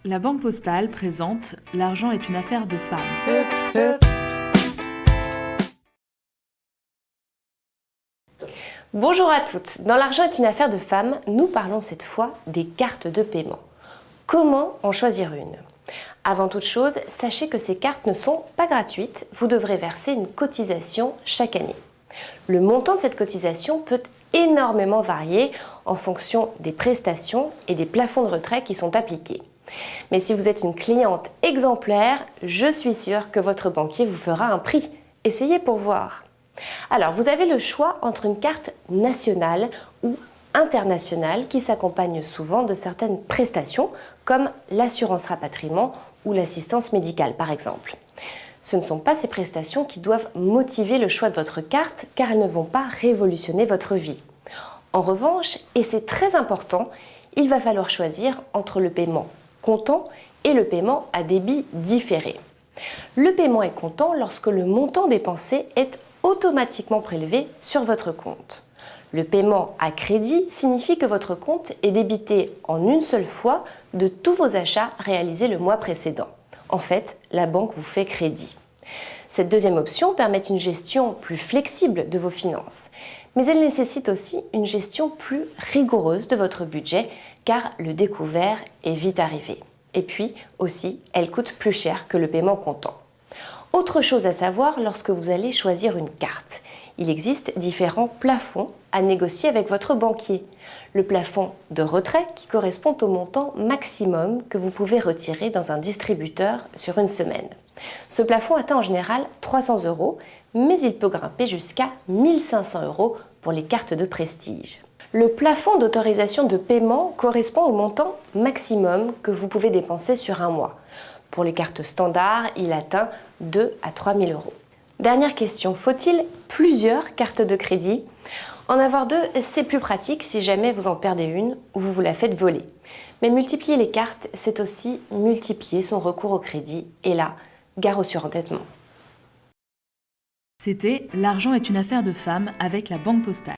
La Banque Postale présente L'argent est une affaire de femmes. Bonjour à toutes, dans L'argent est une affaire de femmes, nous parlons cette fois des cartes de paiement. Comment en choisir une? Avant toute chose, sachez que ces cartes ne sont pas gratuites, vous devrez verser une cotisation chaque année. Le montant de cette cotisation peut énormément varier en fonction des prestations et des plafonds de retrait qui sont appliqués. Mais si vous êtes une cliente exemplaire, je suis sûre que votre banquier vous fera un prix. Essayez pour voir. Alors, vous avez le choix entre une carte nationale ou internationale qui s'accompagne souvent de certaines prestations comme l'assurance rapatriement ou l'assistance médicale par exemple. Ce ne sont pas ces prestations qui doivent motiver le choix de votre carte car elles ne vont pas révolutionner votre vie. En revanche, et c'est très important, il va falloir choisir entre le paiement comptant et le paiement à débit différé. Le paiement est comptant lorsque le montant dépensé est automatiquement prélevé sur votre compte. Le paiement à crédit signifie que votre compte est débité en une seule fois de tous vos achats réalisés le mois précédent. En fait, la banque vous fait crédit. Cette deuxième option permet une gestion plus flexible de vos finances, mais elle nécessite aussi une gestion plus rigoureuse de votre budget car le découvert est vite arrivé. Et puis aussi, elle coûte plus cher que le paiement comptant. Autre chose à savoir lorsque vous allez choisir une carte. Il existe différents plafonds à négocier avec votre banquier. Le plafond de retrait qui correspond au montant maximum que vous pouvez retirer dans un distributeur sur une semaine. Ce plafond atteint en général 300 €, mais il peut grimper jusqu'à 1 500 € pour les cartes de prestige. Le plafond d'autorisation de paiement correspond au montant maximum que vous pouvez dépenser sur un mois. Pour les cartes standards, il atteint 2 à 3 000 €. Dernière question, faut-il plusieurs cartes de crédit? En avoir deux, c'est plus pratique si jamais vous en perdez une ou vous la faites voler. Mais multiplier les cartes, c'est aussi multiplier son recours au crédit et là, gare au surendettement. C'était L'argent est une affaire de femmes avec la Banque Postale.